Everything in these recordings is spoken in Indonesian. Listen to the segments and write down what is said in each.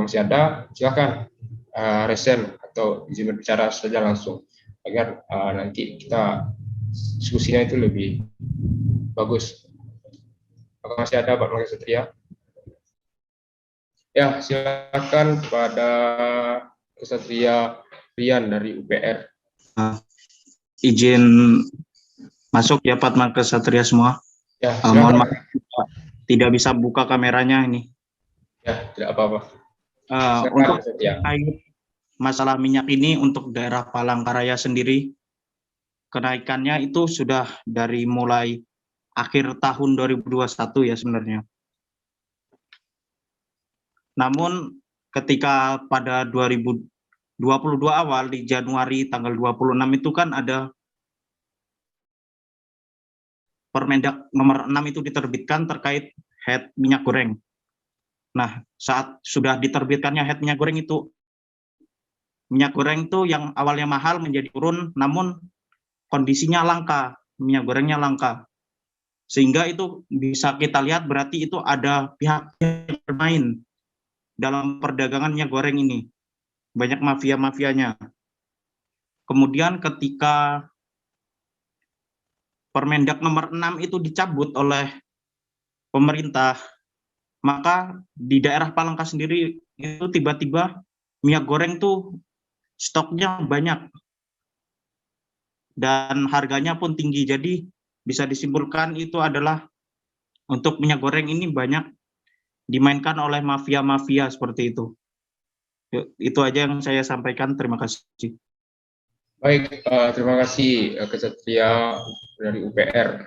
masih ada, silakan resen atau izin berbicara saja langsung agar nanti kita diskusinya itu lebih bagus. Apakah masih ada Pak Mangga Satria? Ya, silakan kepada Kesatria Rian dari UPR. Izin masuk ya Pak Mangga Satria semua. Ya, mohon maaf tidak bisa buka kameranya ini. Ya, tidak apa-apa. Untuk masalah minyak ini untuk daerah Palangkaraya sendiri, kenaikannya itu sudah dari mulai akhir tahun 2021 ya sebenarnya. Namun ketika pada 2022 awal di Januari tanggal 26 itu kan ada Permendak nomor 6 itu diterbitkan terkait head minyak goreng. Nah, saat sudah diterbitkannya head minyak goreng itu, minyak goreng itu yang awalnya mahal menjadi turun, namun kondisinya langka, minyak gorengnya langka. Sehingga itu bisa kita lihat berarti itu ada pihak yang bermain dalam perdagangan minyak goreng ini. Banyak mafia-mafianya. Kemudian ketika Permendak nomor 6 itu dicabut oleh pemerintah, maka di daerah Palangka sendiri itu tiba-tiba minyak goreng tuh stoknya banyak dan harganya pun tinggi. Jadi bisa disimpulkan itu adalah untuk minyak goreng ini banyak dimainkan oleh mafia-mafia seperti itu. Itu aja yang saya sampaikan. Terima kasih. Baik, terima kasih Kesatria dari UPR,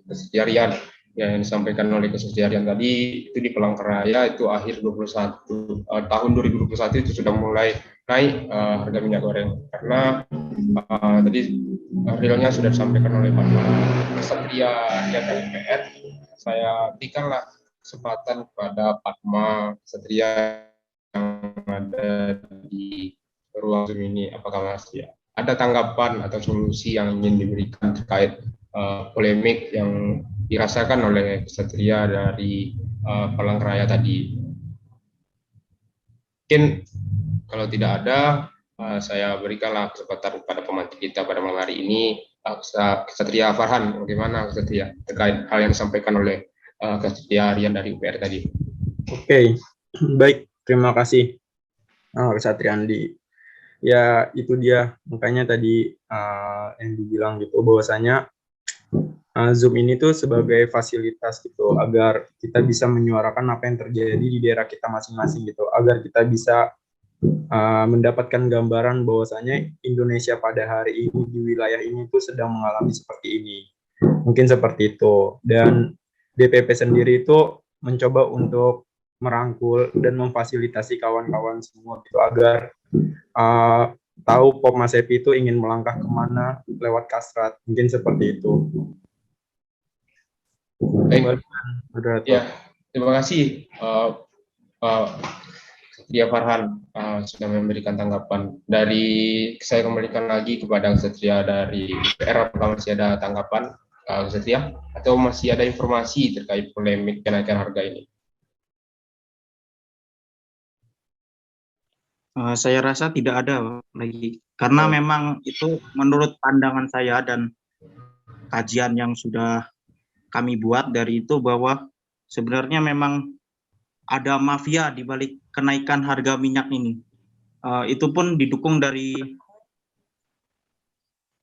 Kesatria Rian yang disampaikan oleh Kesatria Rian tadi itu di Palangkaraya itu akhir 21 tahun 2021 itu sudah mulai naik harga minyak goreng karena tadi realnya sudah disampaikan oleh Pak Kesatria Rian dari UPR. Saya berikanlah kesempatan kepada Padma Kesatria yang ada di ruang Zoom ini, apakah masih ada tanggapan atau solusi yang ingin diberikan terkait polemik yang dirasakan oleh Kesatria dari Palangkaraya tadi? Mungkin kalau tidak ada, saya berikanlah kesempatan kepada pemantik kita pada malam hari ini, Kesatria Farhan. Bagaimana Kesatria terkait hal yang disampaikan oleh Kesatria Rian dari UPR tadi? Oke, baik, terima kasih Kesatria Andi. Ya itu dia, makanya tadi yang dibilang gitu bahwasanya Zoom ini tuh sebagai fasilitas gitu agar kita bisa menyuarakan apa yang terjadi di daerah kita masing-masing gitu, agar kita bisa mendapatkan gambaran bahwasanya Indonesia pada hari ini di wilayah ini tuh sedang mengalami seperti ini. Mungkin seperti itu. Dan DPP sendiri itu mencoba untuk merangkul dan memfasilitasi kawan-kawan semua gitu agar tahu Mas Epi itu ingin melangkah kemana lewat Kastrat, mungkin seperti itu. Baik, ya, terima kasih Kesatria Farhan sudah memberikan tanggapan. Dari saya kembalikan lagi kepada Kesatria dari UPR, apakah masih ada tanggapan Kesatria atau masih ada informasi terkait polemik kenaikan harga ini? Saya rasa tidak ada lagi, karena memang itu menurut pandangan saya dan kajian yang sudah kami buat dari itu bahwa sebenarnya memang ada mafia di balik kenaikan harga minyak ini. Itu pun didukung dari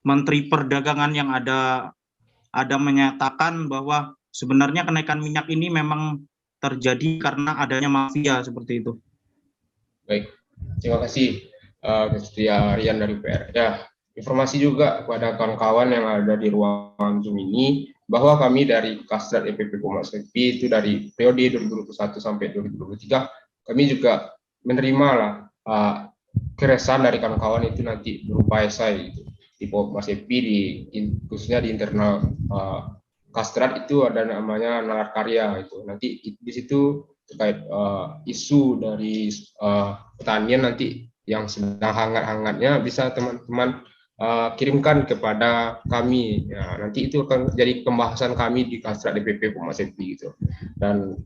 Menteri Perdagangan yang ada menyatakan bahwa sebenarnya kenaikan minyak ini memang terjadi karena adanya mafia seperti itu. Baik, terima kasih Kesatria Rian dari UPR. Ya, informasi juga kepada kawan-kawan yang ada di ruang Zoom ini bahwa kami dari Kastrat EPP Mas Epi itu dari periode 2021 sampai 2023 kami juga menerima lah keresahan dari kawan-kawan itu nanti berupa esai gitu. Di Mas Epi khususnya di internal Kastrat itu ada namanya nalar karya itu. Nanti di situ terkait isu dari pertanian nanti yang sedang hangat-hangatnya bisa teman-teman kirimkan kepada kami. Ya, nanti itu akan jadi pembahasan kami di Kasrat DPP Pokma Sepi gitu. Dan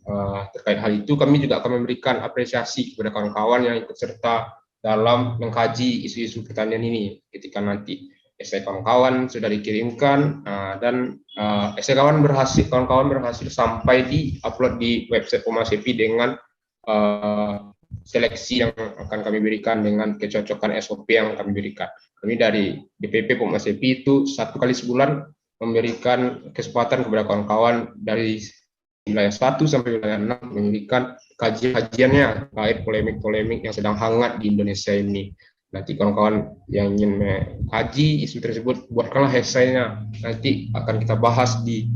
terkait hal itu kami juga akan memberikan apresiasi kepada kawan-kawan yang ikut serta dalam mengkaji isu-isu pertanian ini ketika nanti esai kawan-kawan sudah dikirimkan dan esai kawan-kawan berhasil sampai di upload di website Pokma Sepi dengan seleksi yang akan kami berikan dengan kecocokan SOP yang kami berikan. Kami dari DPP Pokma Sepi itu 1 kali sebulan memberikan kesempatan kepada kawan-kawan dari wilayah 1 sampai wilayah 6 memberikan kajian-kajiannya terkait polemik-polemik yang sedang hangat di Indonesia ini. Nanti kawan-kawan yang ingin mengkaji isu tersebut, buatkanlah esainya. Nanti akan kita bahas di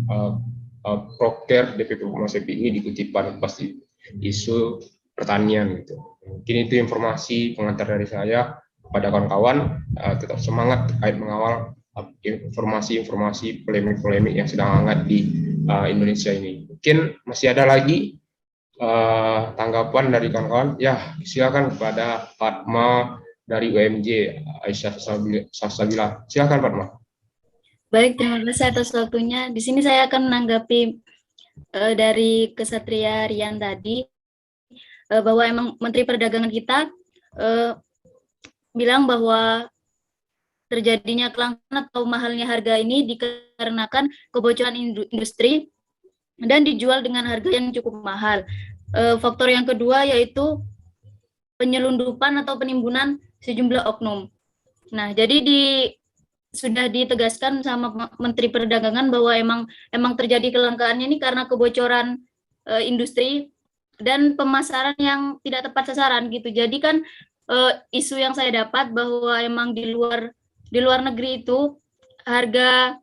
proker DPP Pokma Sepi ini di kutipan pasti isu pertanian gitu. Mungkin itu informasi pengantar dari saya pada kawan-kawan, tetap semangat terkait mengawal informasi-informasi polemik-polemik yang sedang hangat di Indonesia ini. Mungkin masih ada lagi tanggapan dari kawan-kawan. Ya, silakan kepada Fatma dari UMJ Aisyah Salsabila. Silakan Fatma. Baik, terima kasih atas waktunya. Di sini saya akan menanggapi dari Kesatria Rian tadi bahwa emang Menteri Perdagangan kita bilang bahwa terjadinya kelangkaan atau mahalnya harga ini dikarenakan kebocoran industri dan dijual dengan harga yang cukup mahal. Faktor yang kedua yaitu penyelundupan atau penimbunan sejumlah oknum. Nah, jadi sudah ditegaskan sama Menteri Perdagangan bahwa emang terjadi kelangkaannya ini karena kebocoran industri dan pemasaran yang tidak tepat sasaran gitu. Jadi kan isu yang saya dapat bahwa emang di luar negeri itu harga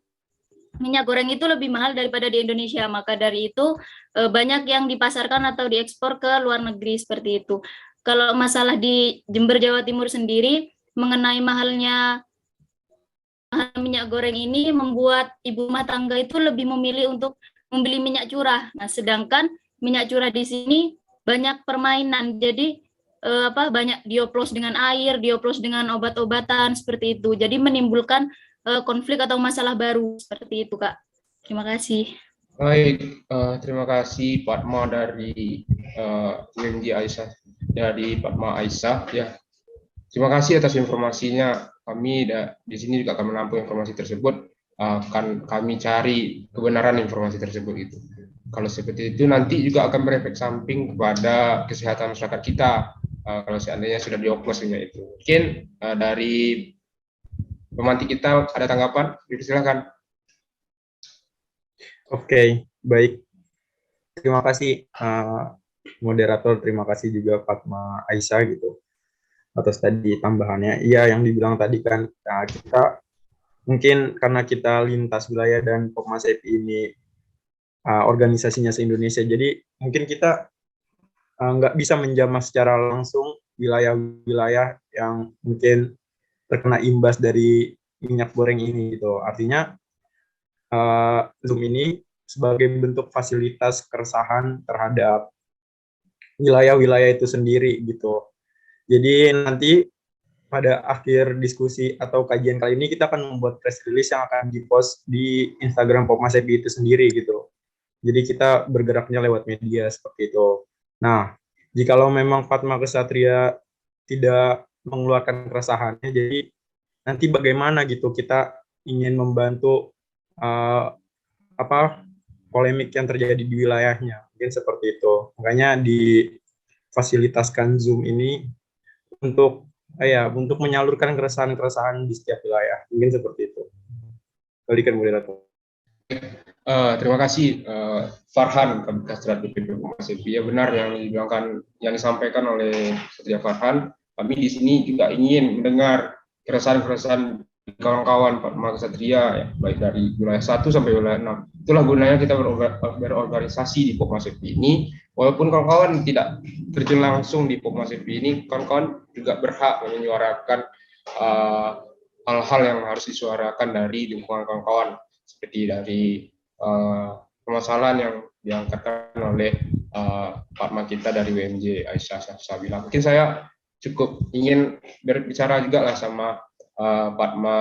minyak goreng itu lebih mahal daripada di Indonesia. Maka dari itu banyak yang dipasarkan atau diekspor ke luar negeri seperti itu. Kalau masalah di Jember Jawa Timur sendiri mengenai mahalnya minyak goreng ini membuat ibu rumah tangga itu lebih memilih untuk membeli minyak curah. Nah, sedangkan minyak curah di sini banyak permainan. Jadi banyak dioplos dengan air, dioplos dengan obat-obatan seperti itu. Jadi menimbulkan konflik atau masalah baru seperti itu, Kak. Terima kasih. Baik, terima kasih Fatma dari UMJ Aisyah, dari Fatma Aisyah ya. Terima kasih atas informasinya. Kami di sini juga akan menampung informasi tersebut. Akan kami cari kebenaran informasi tersebut itu. Kalau seperti itu nanti juga akan berefek samping kepada kesehatan masyarakat kita. Kalau seandainya sudah dioplos minyak itu. Mungkin dari pemantik kita ada tanggapan? Silakan. Oke, baik. Terima kasih moderator, terima kasih juga Fatma Aisyah gitu atas tadi tambahannya. Iya, yang dibilang tadi kan kita mungkin karena kita lintas wilayah dan Pokma Sepi ini organisasinya se-Indonesia, jadi mungkin kita nggak bisa menjamah secara langsung wilayah-wilayah yang mungkin terkena imbas dari minyak goreng ini gitu. Artinya Zoom ini sebagai bentuk fasilitas keresahan terhadap wilayah-wilayah itu sendiri gitu. Jadi nanti pada akhir diskusi atau kajian kali ini kita akan membuat press release yang akan dipost di Instagram Pokma Sepi itu sendiri gitu. Jadi kita bergeraknya lewat media seperti itu. Nah, jikalau memang Fatma Kesatria tidak mengeluarkan keresahannya, jadi nanti bagaimana gitu kita ingin membantu polemik yang terjadi di wilayahnya, mungkin seperti itu. Makanya difasilitaskan Zoom ini untuk menyalurkan keresahan-keresahan di setiap wilayah, mungkin seperti itu. Balikan moderator. Terima kasih Farhan Kasrat DPP Pokma Sepi. Ya benar yang disampaikan oleh Satria Farhan. Kami di sini juga ingin mendengar keresahan-keresahan kawan-kawan Fatma Kesatria ya, baik dari wilayah 1 sampai wilayah 6. Itulah gunanya kita berorganisasi di Pokma Sepi ini. Walaupun kawan-kawan tidak terjun langsung di Pokma Sepi ini, kawan-kawan juga berhak menyuarakan hal-hal yang harus disuarakan dari lingkungan kawan-kawan, seperti dari permasalahan yang diangkatkan oleh Fatma kita dari UMJ Aisyah Salsabila. Mungkin saya cukup ingin berbicara juga lah sama Fatma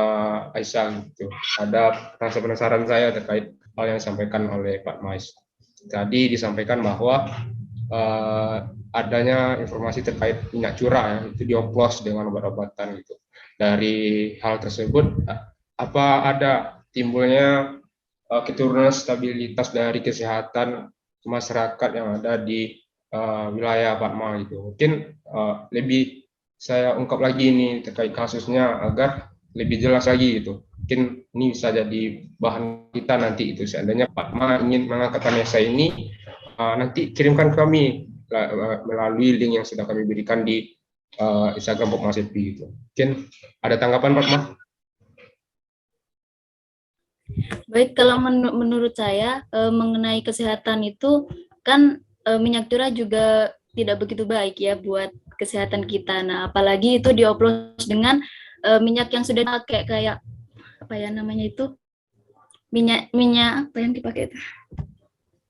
Aisyah gitu. Ada rasa penasaran saya terkait hal yang disampaikan oleh Fatma Aisyah. Tadi disampaikan bahwa adanya informasi terkait minyak curah ya, itu dioplos dengan obat-obatan gitu. Dari hal tersebut, apa ada timbulnya keturunan stabilitas dari kesehatan masyarakat yang ada di wilayah Fatma gitu. Mungkin lebih saya ungkap lagi ini terkait kasusnya agar lebih jelas lagi gitu. Mungkin ini bisa jadi bahan kita nanti itu. Seandainya Fatma ingin mengangkat Vanessa ini, nanti kirimkan ke kami melalui link yang sudah kami berikan di Instagram Fatma Sepi gitu. Mungkin ada tanggapan Fatma? Baik, kalau menurut saya mengenai kesehatan itu kan minyak curah juga tidak begitu baik ya buat kesehatan kita. Nah, apalagi itu dioplos dengan minyak yang sudah dipakai, kayak apa ya namanya itu, minyak apa yang dipakai itu,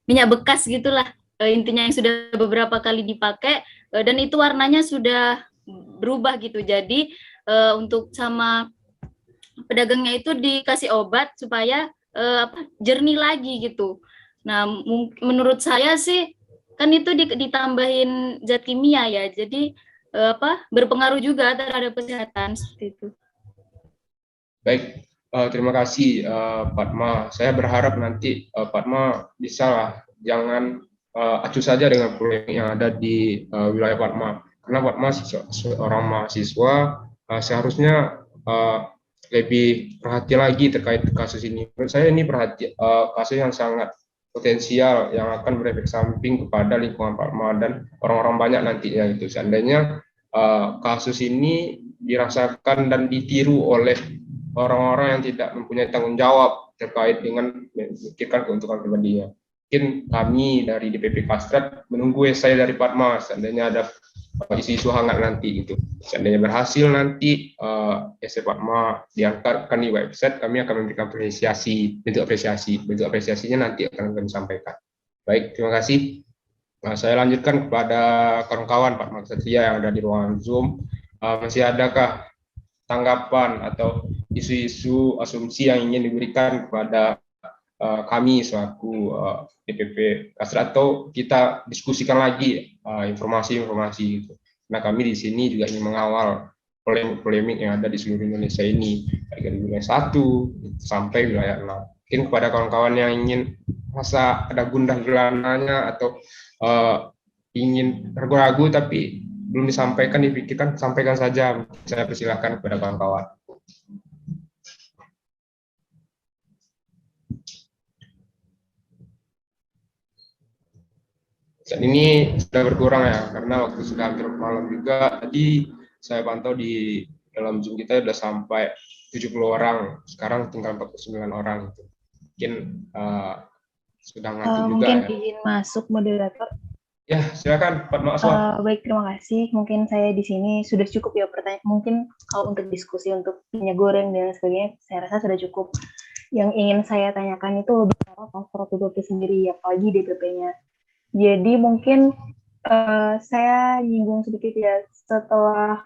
minyak bekas gitulah, intinya yang sudah beberapa kali dipakai dan itu warnanya sudah berubah gitu. Jadi untuk sama pedagangnya itu dikasih obat supaya jernih lagi gitu. Nah, menurut saya sih kan itu ditambahin zat kimia ya, jadi berpengaruh juga terhadap kesehatan seperti itu. Baik, terima kasih Fatma. Saya berharap nanti Fatma bisa lah, jangan acuh saja dengan polemik yang ada di wilayah Fatma. Karena Fatma seorang mahasiswa seharusnya lebih perhatian lagi terkait kasus ini. Menurut saya ini kasus yang sangat potensial yang akan berefek samping kepada lingkungan Fatma dan orang-orang banyak nantinya itu. Seandainya kasus ini dirasakan dan ditiru oleh orang-orang yang tidak mempunyai tanggung jawab terkait dengan memikirkan keuntungan pribadinya. Mungkin kami dari DPP Kastrat menunggu esai dari Fatma, seandainya ada isu-isu hangat nanti gitu. Seandainya berhasil nanti esai Fatma diangkatkan di website, kami akan memberikan apresiasi, bentuk apresiasinya nanti akan kami sampaikan. Baik, terima kasih. Nah, saya lanjutkan kepada kawan-kawan Pak Maksatria yang ada di ruangan Zoom. Masih adakah tanggapan atau isu-isu asumsi yang ingin diberikan kepada kami selaku DPP Kastrat, atau kita diskusikan lagi informasi-informasi itu. Nah, kami di sini juga ingin mengawal polemik yang ada di seluruh Indonesia ini, dari wilayah 1 sampai wilayah 6. Mungkin kepada kawan-kawan yang ingin merasa ada gundah gelananya atau ingin ragu-ragu tapi belum disampaikan, dipikirkan, sampaikan saja. Saya persilahkan kepada kawan-kawan. Saat ini sudah berkurang ya, karena waktu sudah hampir malam juga. Tadi saya pantau di dalam Zoom kita sudah sampai 70 orang, sekarang tinggal 49 orang. Mungkin sudah ngantuk juga. Mungkin ya. izin masuk moderator. Ya, silakan Pak Makswa. Baik, terima kasih. Mungkin saya di sini sudah cukup ya pertanyaan. Mungkin kalau untuk diskusi untuk minyak goreng dan sebagainya, saya rasa sudah cukup. Yang ingin saya tanyakan itu lebih ke Kastrat itu sendiri, apalagi DPP-nya. Jadi mungkin saya nyinggung sedikit ya, setelah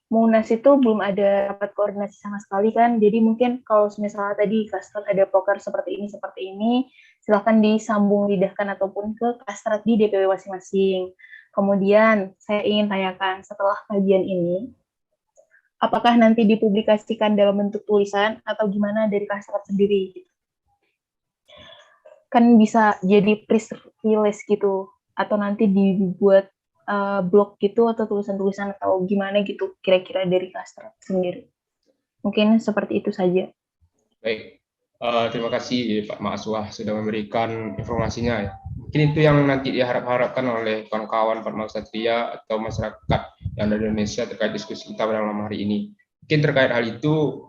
Munas itu belum ada rapat koordinasi sama sekali kan, jadi mungkin kalau misalnya tadi Kastrat ada poker seperti ini, silahkan disambung lidahkan ataupun ke Kastrat di DPW masing-masing. Kemudian saya ingin tanyakan, setelah kajian ini, apakah nanti dipublikasikan dalam bentuk tulisan atau gimana dari Kastrat sendiri? Kan bisa jadi press release gitu, atau nanti dibuat blog gitu atau tulisan-tulisan atau gimana gitu kira-kira dari Kastrat sendiri. Mungkin seperti itu saja. Baik, terima kasih Pak Makswa sudah memberikan informasinya ya. Mungkin itu yang nanti diharapkan oleh kawan-kawan Pak Maksatria atau masyarakat yang ada di Indonesia terkait diskusi kita pada malam hari ini. Mungkin terkait hal itu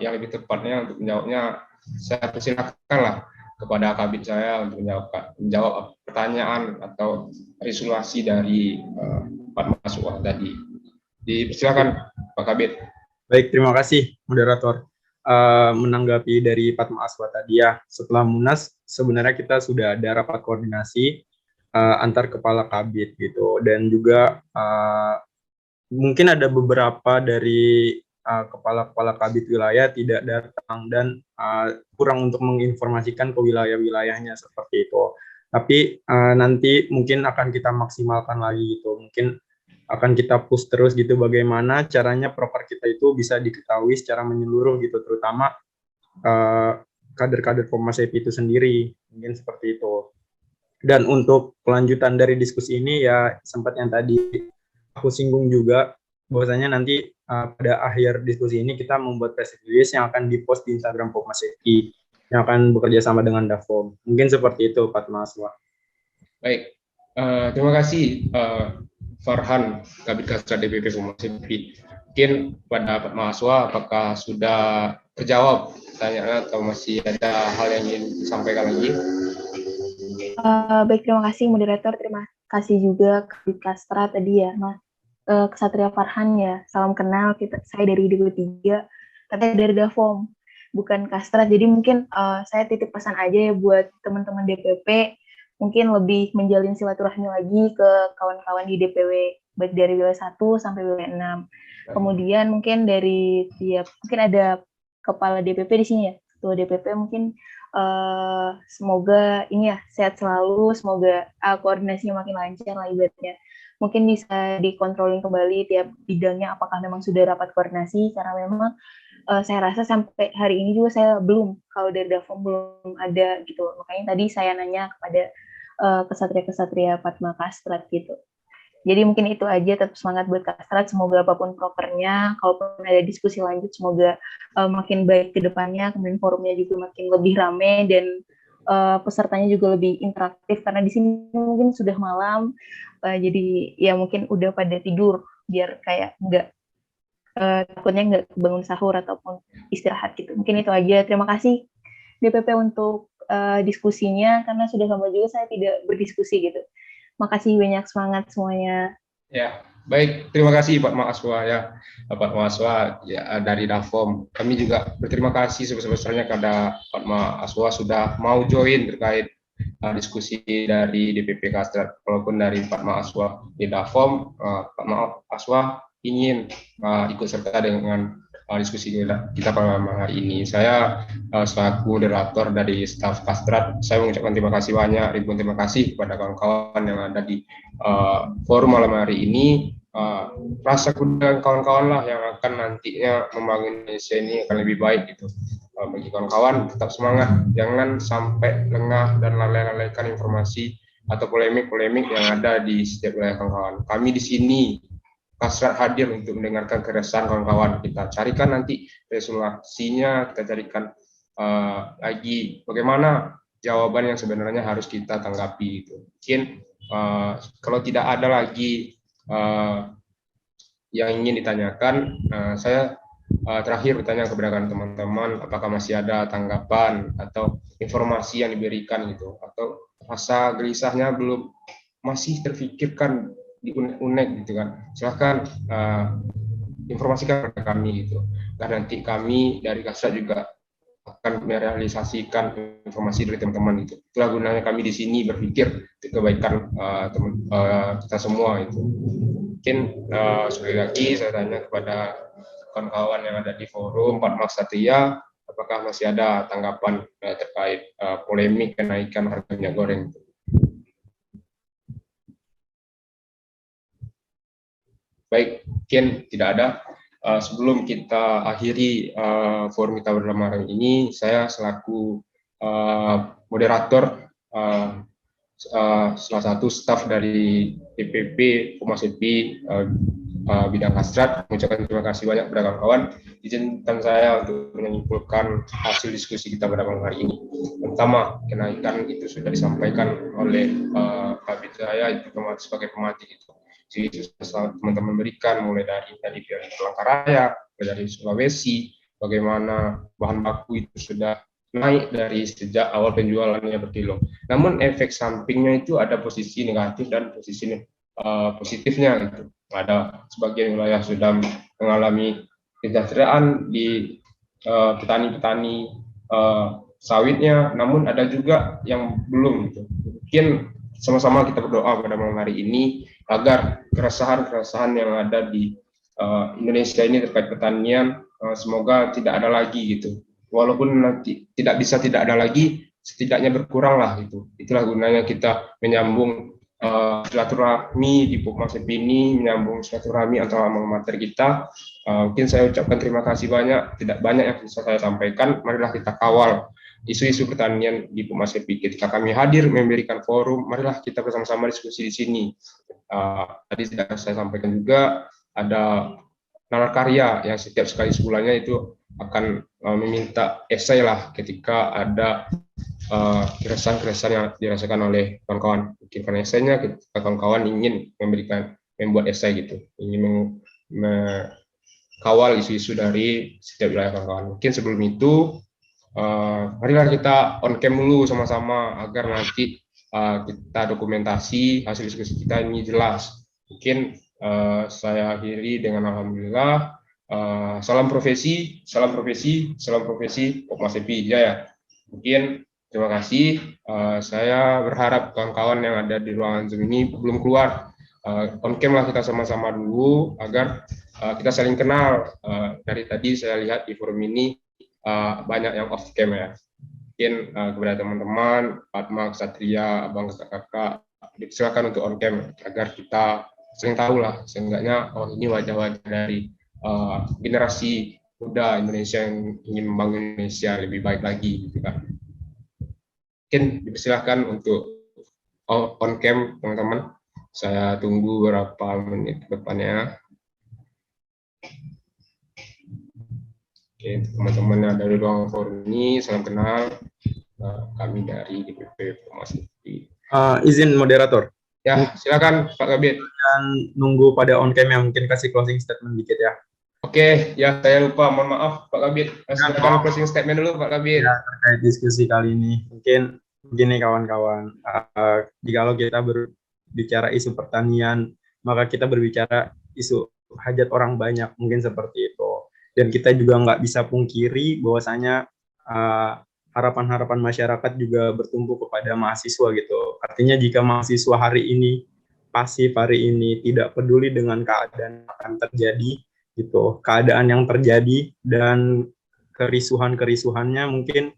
yang lebih tepatnya untuk menjawabnya, saya persilakan lah kepada kabit saya untuk menjawab pertanyaan atau resolusi dari Pak Makswa tadi. Dipersilakan Pak Kabit. Baik, terima kasih moderator. Menanggapi dari Pak Makswa tadi ya, setelah Munas sebenarnya kita sudah ada rapat koordinasi antar kepala kabit gitu, dan juga mungkin ada beberapa dari kepala-kepala kabit wilayah tidak datang dan kurang untuk menginformasikan ke wilayah-wilayahnya seperti itu. Tapi nanti mungkin akan kita maksimalkan lagi gitu. Mungkin akan kita push terus gitu bagaimana caranya proker kita itu bisa diketahui secara menyeluruh gitu, terutama kader-kader Komnas HIP itu sendiri, mungkin seperti itu. Dan untuk kelanjutan dari diskusi ini ya sempat yang tadi aku singgung juga, bahwasanya nanti pada akhir diskusi ini kita membuat press release yang akan dipost di Instagram Komnas HIP yang akan bekerja sama dengan Davkom. Mungkin seperti itu Pak Mahasiswa. Baik, terima kasih Farhan, Kabid Kasrat DPP Komnas HIP. Mungkin pada Pak Mahasiswa apakah sudah terjawab pertanyaannya atau masih ada hal yang ingin disampaikan lagi? Baik, terima kasih moderator, terima kasih juga Kabid Kasrat tadi ya, Mas Ksatria Farhan ya. Salam kenal, saya dari DP3, katanya dari Davkom, bukan Kastrat. Jadi mungkin saya titip pesan aja ya buat teman-teman DPP, mungkin lebih menjalin silaturahmi lagi ke kawan-kawan di DPW, baik dari wilayah 1 sampai wilayah 6. Kemudian mungkin dari tiap, mungkin ada kepala DPP di sini ya, ketua DPP mungkin semoga ini ya sehat selalu, semoga koordinasinya makin lancar lah ibaratnya. Mungkin bisa dikontrolin kembali tiap bidangnya apakah memang sudah rapat koordinasi, karena memang saya rasa sampai hari ini juga saya belum, kalau dari Davkom belum ada gitu. Makanya tadi saya nanya kepada kesatria-kesatria Fatma Kastrat gitu. Jadi mungkin itu aja, tetap semangat buat Kastrat, semoga apapun prokernya, kalaupun ada diskusi lanjut, semoga makin baik ke depannya, kemudian forumnya juga makin lebih rame, dan pesertanya juga lebih interaktif, karena di sini mungkin sudah malam, jadi ya mungkin udah pada tidur, biar kayak takutnya nggak bangun sahur ataupun istirahat gitu. Mungkin itu aja, terima kasih DPP untuk diskusinya, karena sudah lama juga saya tidak berdiskusi gitu. Makasih banyak, semangat semuanya. Ya, baik, terima kasih Pak Mahasiswa ya, Pak Mahasiswa ya, dari Davkom. Kami juga berterima kasih sebesar-besarnya kepada Pak Mahasiswa sudah mau join terkait diskusi dari DPP Kastrat. Walaupun dari Pak Mahasiswa di Davkom, Pak Mahasiswa ingin ikut serta dengan diskusi kita pada malam hari ini. Saya selaku moderator dari staf Kastrat, saya mengucapkan terima kasih banyak, ribuan terima kasih kepada kawan-kawan yang ada di forum malam hari ini. Rasa dan kawan-kawan lah yang akan nantinya membangun Indonesia ini akan lebih baik gitu. Bagi kawan-kawan tetap semangat, jangan sampai lengah dan lalai-lalaikan informasi atau polemik-polemik yang ada di setiap wilayah kawan-kawan. Kami di sini Kastrat hadir untuk mendengarkan keresahan kawan-kawan. Kita carikan nanti resolusinya, kita carikan lagi bagaimana jawaban yang sebenarnya harus kita tanggapi itu. Mungkin kalau tidak ada lagi yang ingin ditanyakan, saya terakhir bertanya kepada teman-teman, apakah masih ada tanggapan atau informasi yang diberikan gitu, atau rasa gelisahnya belum masih terfikirkan di unek gitu kan, silahkan informasikan kepada kami gitu, dan nanti kami dari Kastrat juga akan merealisasikan informasi dari teman-teman itu. Itulah gunanya kami di sini berpikir kebaikan kita semua itu. Mungkin sekali lagi saya tanya kepada kawan-kawan yang ada di forum, Pak Ksatria, apakah masih ada tanggapan terkait polemik kenaikan harga minyak goreng? Baik, mungkin tidak ada. Sebelum kita akhiri forum kita pada malam ini, saya selaku moderator salah satu staf dari DPP Komnas HIP bidang Kastrat mengucapkan terima kasih banyak kepada kawan-kawan. Izinkan saya untuk menyimpulkan hasil diskusi kita pada malam hari ini. Pertama, kenaikan itu sudah disampaikan oleh kabit saya itu sebagai pematik itu. Jadi teman-teman berikan mulai dari Palangkaraya, dari Sulawesi, bagaimana bahan baku itu sudah naik dari sejak awal penjualannya berkilo. Namun efek sampingnya itu ada posisi negatif dan posisi positifnya gitu. Ada sebagian wilayah sudah mengalami kesejahteraan di petani-petani sawitnya, namun ada juga yang belum gitu. Mungkin sama-sama kita berdoa pada malam hari ini agar keresahan-keresahan yang ada di Indonesia ini terkait pertanian, semoga tidak ada lagi gitu. Walaupun nanti tidak ada lagi, setidaknya berkurang lah gitu. Itulah gunanya kita menyambung silaturahmi di Pokmasep ini, menyambung silaturahmi antara alma mater kita. Mungkin saya ucapkan terima kasih banyak, tidak banyak yang bisa saya sampaikan. Marilah kita kawal isu-isu pertanian di Pokmasep. Ketika kami hadir memberikan forum, marilah kita bersama-sama diskusi di sini. Tadi tidak saya sampaikan juga, ada nalar karya yang setiap sekali sebulannya itu akan meminta esai lah ketika ada keresahan-keresahan yang dirasakan oleh kawan-kawan. Mungkin karena esainya ketika kawan-kawan ingin membuat esai gitu, ingin mengawal isu-isu dari setiap wilayah kawan-kawan. Mungkin sebelum itu, marilah kita on cam dulu sama-sama agar nanti kita dokumentasi hasil diskusi kita ini jelas. Mungkin saya akhiri dengan alhamdulillah, salam profesi Pokmasep Jaya. Mungkin terima kasih. Saya berharap kawan-kawan yang ada di ruangan Zoom ini belum keluar, on cam lah kita sama-sama dulu agar kita saling kenal. Dari tadi saya lihat di forum ini banyak yang off cam ya. Mungkin kepada teman-teman, Fatma, Ksatria, Abang, kakak-kakak, silakan untuk on cam agar kita sering tahu lah, seenggaknya ini wajah-wajah dari generasi muda Indonesia yang ingin membangun Indonesia lebih baik lagi gitu kan. Mungkin dipersilahkan untuk on cam teman-teman. Saya tunggu beberapa menit ke depannya. Oke, teman-teman yang dari ruang forum ini, salam kenal. Kami dari DPP Pokmasep. Izin moderator. Ya, silakan Pak Kabit. Dan nunggu pada on cam yang mungkin kasih closing statement dikit ya. Oke, ya saya lupa, mohon maaf Pak Kabit. Silakan closing statement dulu Pak Kabit. Ya, terkait diskusi kali ini, mungkin begini kawan-kawan, jikalau kita berbicara isu pertanian, maka kita berbicara isu hajat orang banyak, mungkin seperti itu. Dan kita juga nggak bisa pungkiri bahwasanya harapan-harapan masyarakat juga bertumbuh kepada mahasiswa gitu. Artinya jika mahasiswa hari ini pasif, hari ini tidak peduli dengan keadaan yang akan terjadi gitu, keadaan yang terjadi dan kerisuhan-kerisuhannya mungkin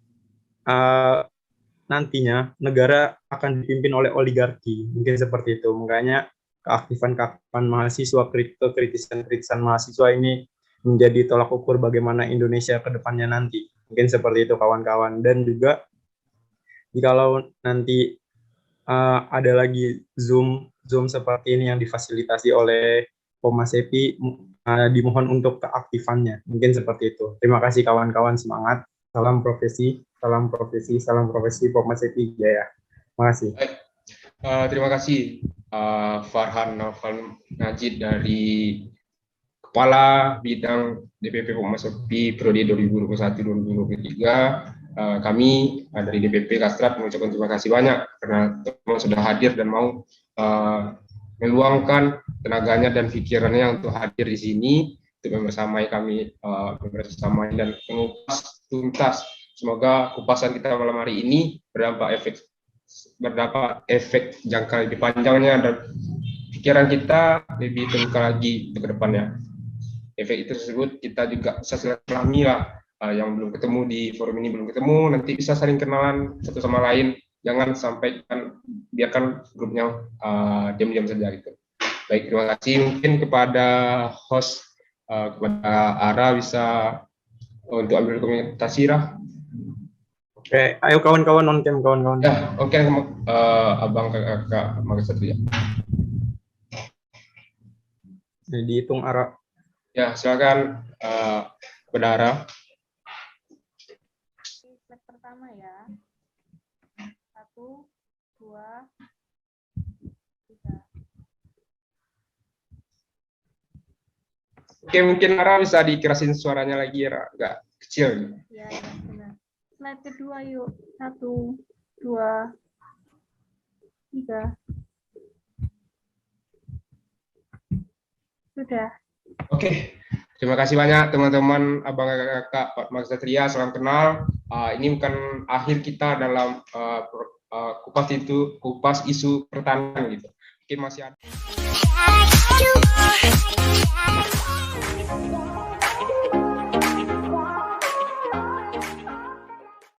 nantinya negara akan dipimpin oleh oligarki, mungkin seperti itu. Makanya keaktifan mahasiswa, kritisan mahasiswa ini menjadi tolak ukur bagaimana Indonesia ke depannya nanti. Mungkin seperti itu kawan-kawan. Dan juga jikalau nanti ada lagi Zoom seperti ini yang difasilitasi oleh Pokmasep, dimohon untuk keaktifannya. Mungkin seperti itu. Terima kasih kawan-kawan, semangat. Salam profesi Pokmasep Jaya. Terima kasih. Terima kasih Farhan Naufal Najid dari Kepala Bidang DPP Pokmasep periode 2021-2023. Kami dari DPP Kastrat mengucapkan terima kasih banyak karena teman sudah hadir dan mau meluangkan tenaganya dan pikirannya untuk hadir di sini untuk membersamai kami, membersamai dan mengupas tuntas. Semoga kupasan kita malam hari ini berdampak efek jangka lebih panjangnya dan pikiran kita lebih terbuka lagi ke depannya. Efek itu tersebut kita juga bisa silaturahmi lah, yang belum ketemu di forum ini belum ketemu, nanti bisa saling kenalan satu sama lain. Jangan sampai biarkan grupnya diam-diam saja gitu. Baik, terima kasih. Mungkin kepada host, kepada Ara bisa untuk ambil komentasi Ra. Oke, ayo kawan-kawan on cam kawan-kawan. Ya, oke, Abang kakak Magasatria. Dihitung Ara. Ya, silakan kepada Ara. Slide pertama ya. 1, 2, 3. Oke, mungkin Ara bisa dikerasin suaranya lagi ya, agak kecil. Ya, benar. Slide kedua yuk. 1, 2, 3. Sudah. Oke, terima kasih banyak teman-teman, abang kakak Pak Magasatria, salam kenal. Ini bukan akhir kita dalam kupas isu pertanian gitu. Mungkin masih ada.